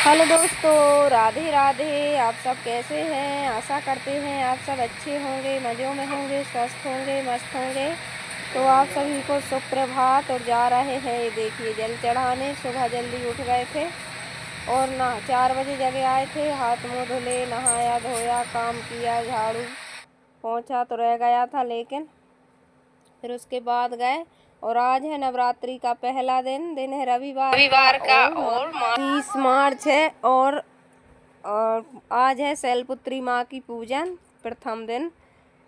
Hello दोस्तों, राधे राधे। आप सब कैसे हैं? आशा करते हैं आप सब अच्छे होंगे, मज़ों में होंगे, स्वस्थ होंगे, मस्त होंगे। तो आप सभी को सुप्रभात। और जा रहे हैं, ये देखिए, जल चढ़ाने। सुबह जल्दी उठ गए थे और 4 बजे जगह आए थे। हाथ मुँह धुले, नहाया धोया, काम किया, झाड़ू पोंछा तो रह गया था, लेकिन फिर उसके बाद गए। और आज है नवरात्रि का पहला दिन है रविवार का और 30 मार्च है। और आज है शैलपुत्री माँ की पूजन, प्रथम दिन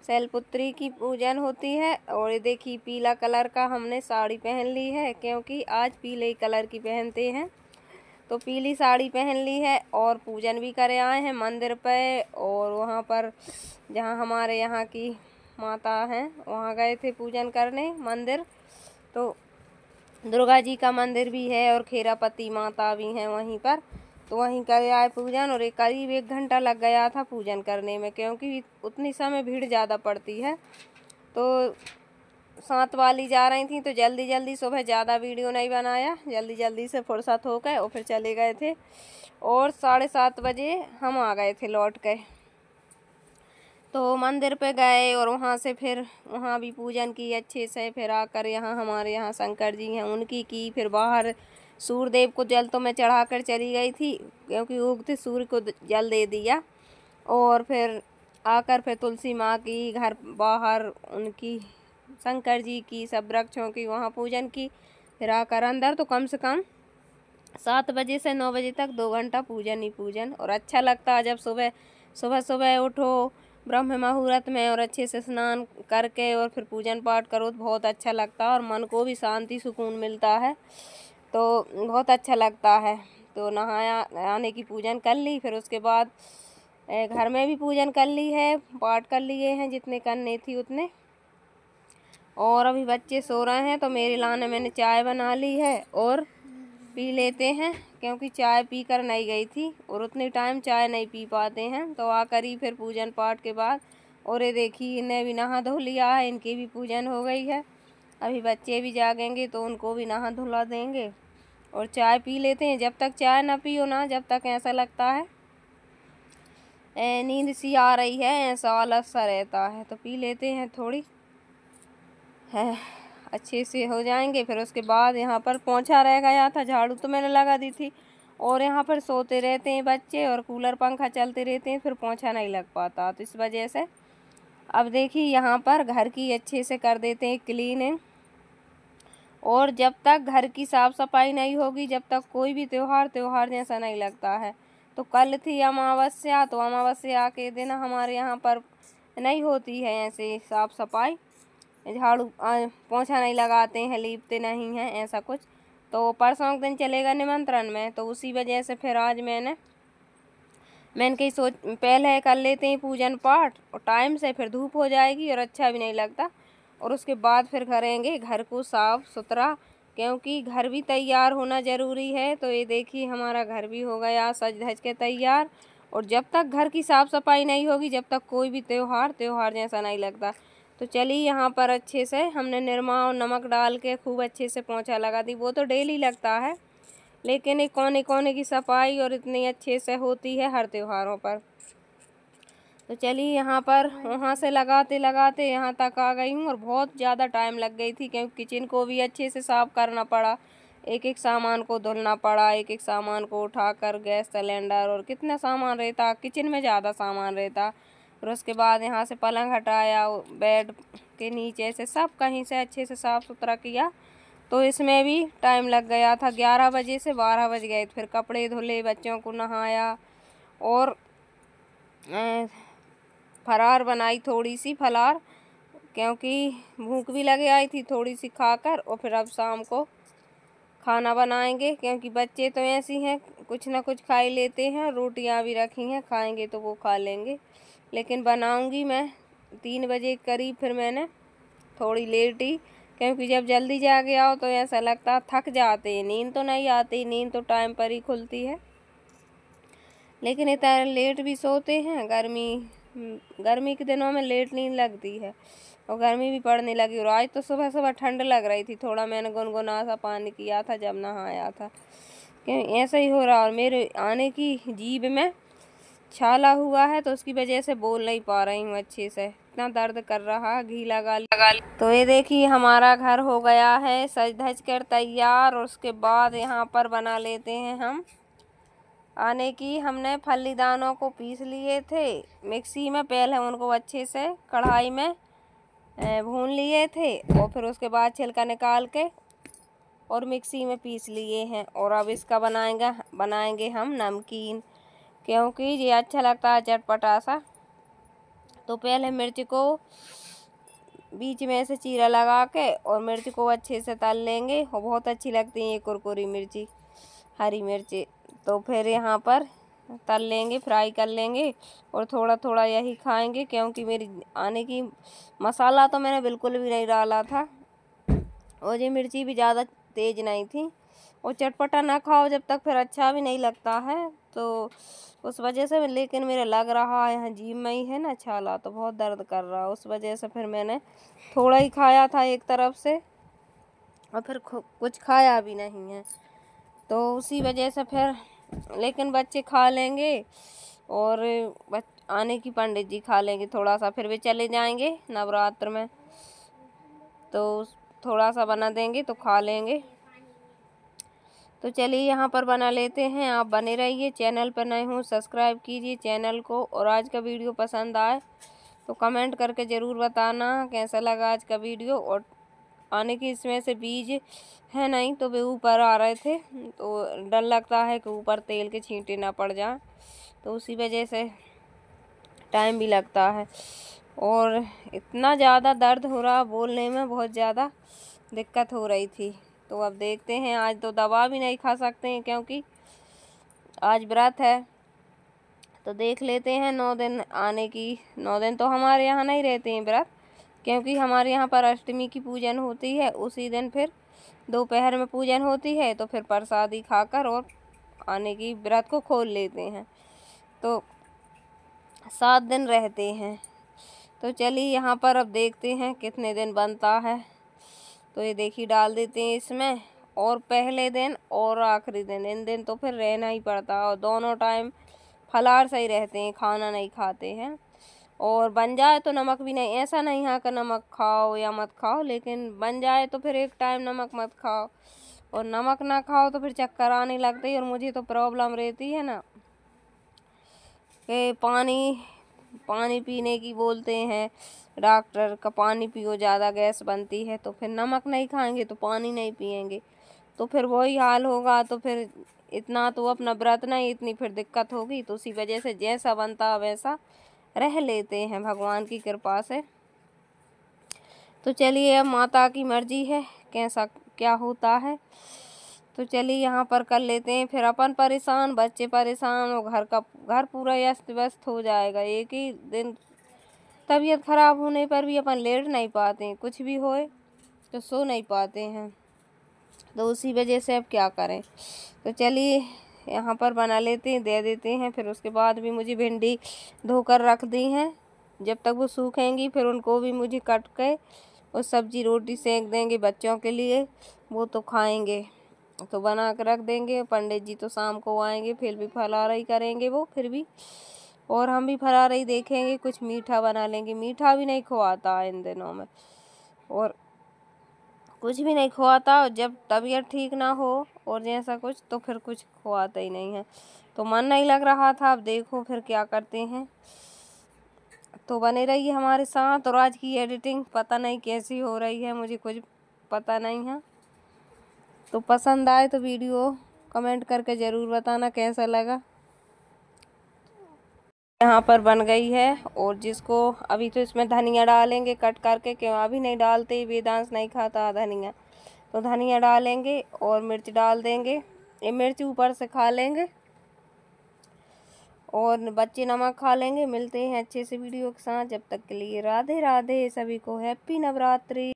शैलपुत्री की पूजन होती है। और ये देखिए, पीला कलर का हमने साड़ी पहन ली है, क्योंकि आज पीले कलर की पहनते हैं, तो पीली साड़ी पहन ली है। और पूजन भी करे आए हैं मंदिर पे। और वहाँ पर जहाँ हमारे यहाँ की माता हैं, वहाँ गए थे पूजन करने मंदिर। तो दुर्गा जी का मंदिर भी है और खेरापति माता भी हैं वहीं पर, तो वहीं करे आए पूजन। और करीब 1 घंटा लग गया था पूजन करने में, क्योंकि उतनी समय भीड़ ज़्यादा पड़ती है। तो साथ वाली जा रही थी, तो जल्दी जल्दी सुबह ज़्यादा वीडियो नहीं बनाया, जल्दी जल्दी से फुर्सत हो गए और फिर चले गए थे। और 7:30 बजे हम आ गए थे लौट के। तो मंदिर पे गए और वहाँ से फिर वहाँ भी पूजन की अच्छे से। फिर आकर यहाँ हमारे यहाँ शंकर जी हैं, उनकी की। फिर बाहर सूर्यदेव को जल तो मैं चढ़ा कर चली गई थी, क्योंकि उगते सूर्य को जल दे दिया। और फिर आकर फिर तुलसी माँ की, घर बाहर उनकी, शंकर जी की, सब वृक्षों की वहाँ पूजन की। फिर आकर अंदर तो कम से कम 7 बजे से 9 बजे तक 2 घंटा पूजन ही पूजन। और अच्छा लगता है जब सुबह सुबह उठो ब्रह्म मुहूर्त में और अच्छे से स्नान करके और फिर पूजन पाठ करो, तो बहुत अच्छा लगता है और मन को भी शांति सुकून मिलता है, तो बहुत अच्छा लगता है। तो नहाने की पूजन कर ली। फिर उसके बाद घर में भी पूजन कर ली है, पाठ कर लिए हैं जितने करने थी उतने। और अभी बच्चे सो रहे हैं, तो मेरे लाने मैंने चाय बना ली है और पी लेते हैं, क्योंकि चाय पी कर नहीं गई थी और उतने टाइम चाय नहीं पी पाते हैं। तो आकर ही फिर पूजन पाठ के बाद, और ये देखिए, इन्हें भी नहा धो लिया है, इनकी भी पूजन हो गई है। अभी बच्चे भी जागेंगे तो उनको भी नहा धुला देंगे और चाय पी लेते हैं। जब तक चाय ना पियो ना, जब तक ऐसा लगता है नींद सी आ रही है, ऐसा आलस सा रहता है, तो पी लेते हैं थोड़ी है, अच्छे से हो जाएंगे। फिर उसके बाद यहाँ पर पोंछा रह गया था, झाड़ू तो मैंने लगा दी थी। और यहाँ पर सोते रहते हैं बच्चे और कूलर पंखा चलते रहते हैं, फिर पोंछा नहीं लग पाता, तो इस वजह से अब देखिए यहाँ पर घर की अच्छे से कर देते हैं क्लीनिंग। और जब तक घर की साफ़ सफाई नहीं होगी, जब तक कोई भी त्यौहार जैसा नहीं लगता है। तो कल थी अमावस्या, तो अमावस्या के दिन हमारे यहाँ पर नहीं होती है ऐसे साफ़ सफाई, झाड़ू पोंछा नहीं लगाते हैं, लीपते नहीं हैं, ऐसा कुछ। तो परसों के दिन चलेगा निमंत्रण में, तो उसी वजह से फिर आज मैंने कहीं सोच पहले कर लेते हैं पूजन पाठ, और टाइम से फिर धूप हो जाएगी और अच्छा भी नहीं लगता। और उसके बाद फिर करेंगे घर को साफ़ सुथरा, क्योंकि घर भी तैयार होना ज़रूरी है। तो ये देखिए हमारा घर भी हो गया सज धज के तैयार। और जब तक घर की साफ़ सफाई नहीं होगी, जब तक कोई भी त्योहार जैसा नहीं लगता। तो चलिए यहाँ पर अच्छे से हमने निरमा और नमक डाल के खूब अच्छे से पोंछा लगा दी। वो तो डेली लगता है, लेकिन एक कोने कोने की सफाई और इतनी अच्छे से होती है हर त्योहारों पर। तो चलिए यहाँ पर वहाँ से लगाते लगाते यहाँ तक आ गई हूँ और बहुत ज़्यादा टाइम लग गई थी, क्योंकि किचन को भी अच्छे से साफ़ करना पड़ा, एक एक सामान को धुलना पड़ा, एक एक सामान को उठाकर गैस सिलेंडर और कितना सामान रहता, किचन में ज़्यादा सामान रहता। फिर उसके बाद यहाँ से पलंग हटाया, बेड के नीचे से सब कहीं से अच्छे से साफ़ सुथरा किया। तो इसमें भी टाइम लग गया था, 11 बजे से 12 बज गए। फिर कपड़े धुले, बच्चों को नहाया और फरार बनाई, थोड़ी सी फलार, क्योंकि भूख भी लगे आई थी थोड़ी सी खाकर। और फिर अब शाम को खाना बनाएंगे, क्योंकि बच्चे तो ऐसी हैं कुछ ना कुछ खा ही लेते हैं। रोटियां भी रखी हैं, खाएंगे तो वो खा लेंगे, लेकिन बनाऊंगी मैं 3 बजे करीब। फिर मैंने थोड़ी लेट ही, क्योंकि जब जल्दी जाके आओ तो ऐसा लगता थक जाते हैं, नींद तो नहीं आती, नींद तो टाइम पर ही खुलती है, लेकिन इतना लेट भी सोते हैं। गर्मी के दिनों में लेट नींद लगती है और गर्मी भी पड़ने लगी। और आज तो सुबह सुबह ठंड लग रही थी, थोड़ा मैंने गुनगुना सा पानी किया था जब नहाया था, क्यों ऐसा ही हो रहा। और मेरे आने की जीभ में छाला हुआ है, तो उसकी वजह से बोल नहीं पा रही हूँ अच्छे से, इतना दर्द कर रहा, घी लगा ली। तो ये देखिए हमारा घर हो गया है सज धज कर तैयार। और उसके बाद यहाँ पर बना लेते हैं हम आने की। हमने फली दानों को पीस लिए थे मिक्सी में, पहले उनको अच्छे से कढ़ाई में भून लिए थे और फिर उसके बाद छिलका निकाल के और मिक्सी में पीस लिए हैं। और अब इसका बनाएंगे हम नमकीन, क्योंकि ये अच्छा लगता है चटपटा सा। तो पहले मिर्च को बीच में से चीरा लगा के और मिर्च को अच्छे से तल लेंगे, और बहुत अच्छी लगती है ये कुरकुरी मिर्ची, हरी मिर्ची। तो फिर यहाँ पर तल लेंगे, फ्राई कर लेंगे और थोड़ा थोड़ा यही खाएंगे, क्योंकि मेरी आने की मसाला तो मैंने बिल्कुल भी नहीं डाला था और ये मिर्ची भी ज़्यादा तेज़ नहीं थी। और चटपटा ना खाओ जब तक फिर अच्छा भी नहीं लगता है, तो उस वजह से। लेकिन मेरे लग रहा है यहाँ जीभ में ही है ना छाला, तो बहुत दर्द कर रहा है, उस वजह से फिर मैंने थोड़ा ही खाया था एक तरफ से और फिर कुछ खाया भी नहीं है, तो उसी वजह से फिर। लेकिन बच्चे खा लेंगे और आने की पंडित जी खा लेंगे थोड़ा सा, फिर वे चले जाएंगे नवरात्र में, तो थोड़ा सा बना देंगे तो खा लेंगे। तो चलिए यहाँ पर बना लेते हैं, आप बने रहिए। चैनल पर नए हों सब्सक्राइब कीजिए चैनल को। और आज का वीडियो पसंद आए तो कमेंट करके ज़रूर बताना कैसा लगा आज का वीडियो। और आने की इसमें से बीज है नहीं, तो वे ऊपर आ रहे थे, तो डर लगता है कि ऊपर तेल के छींटे ना पड़ जाए, तो उसी वजह से टाइम भी लगता है। और इतना ज़्यादा दर्द हो रहा, बोलने में बहुत ज़्यादा दिक्कत हो रही थी। तो अब देखते हैं, आज तो दवा भी नहीं खा सकते हैं क्योंकि आज व्रत है। तो देख लेते हैं 9 दिन आने की। 9 दिन तो हमारे यहाँ नहीं रहते हैं व्रत, क्योंकि हमारे यहाँ पर अष्टमी की पूजन होती है, उसी दिन फिर दोपहर में पूजन होती है, तो फिर प्रसादी खाकर और आने की व्रत को खोल लेते हैं। तो 7 दिन रहते हैं। तो चलिए यहाँ पर अब देखते हैं कितने दिन बनता है। तो ये देखिए डाल देते हैं इसमें, और पहले दिन और आखिरी दिन, इन दिन तो फिर रहना ही पड़ता, और दोनों टाइम फलाहार सही रहते हैं, खाना नहीं खाते हैं। और बन जाए तो नमक भी नहीं, ऐसा नहीं है कि नमक खाओ या मत खाओ, लेकिन बन जाए तो फिर एक टाइम नमक मत खाओ, और नमक ना खाओ तो फिर चक्कर आने लगते हैं। और मुझे तो प्रॉब्लम रहती है ना कि पानी पीने की बोलते हैं डॉक्टर का, पानी पियो, ज़्यादा गैस बनती है। तो फिर नमक नहीं खाएंगे तो पानी नहीं पिएंगे, तो फिर वही हाल होगा। तो फिर इतना तो अपना व्रत नहीं, इतनी फिर दिक्कत होगी। तो उसी वजह से जैसा बनता वैसा रह लेते हैं भगवान की कृपा से। तो चलिए अब माता की मर्जी है कैसा क्या होता है। तो चलिए यहाँ पर कर लेते हैं, फिर अपन परेशान, बच्चे परेशान, और घर पूरा अस्त व्यस्त हो जाएगा। एक ही दिन तबीयत खराब होने पर भी अपन लेट नहीं पाते हैं, कुछ भी होए तो सो नहीं पाते हैं। तो उसी वजह से अब क्या करें। तो चलिए यहाँ पर बना लेते हैं, दे देते हैं। फिर उसके बाद भी मुझे भिंडी धोकर रख दी हैं, जब तक वो सूखेंगी फिर उनको भी मुझे कट के और सब्जी रोटी सेक देंगे बच्चों के लिए, वो तो खाएंगे। तो बना कर रख देंगे। पंडित जी तो शाम को आएंगे, फिर भी फलाहारी करेंगे वो फिर भी, और हम भी फलाहारी देखेंगे, कुछ मीठा बना लेंगे। मीठा भी नहीं खुआता इन दिनों में, और कुछ भी नहीं खुआता। और जब तबीयत ठीक ना हो और जैसा कुछ, तो फिर कुछ खुआता ही नहीं है। तो मन नहीं लग रहा था, अब देखो फिर क्या करते हैं। तो बने रहिए हमारे साथ। और आज की एडिटिंग पता नहीं कैसी हो रही है, मुझे कुछ पता नहीं है। तो पसंद आए तो वीडियो कमेंट करके ज़रूर बताना कैसा लगा। यहाँ पर बन गई है, और जिसको अभी तो इसमें धनिया डालेंगे कट करके, क्यों अभी नहीं डालते, वेदांश नहीं खाता धनिया। तो धनिया डालेंगे और मिर्च डाल देंगे, ये मिर्च ऊपर से खा लेंगे और बच्चे नमक खा लेंगे। मिलते हैं अच्छे से वीडियो के साथ, जब तक के लिए राधे राधे। सभी को हैप्पी नवरात्रि।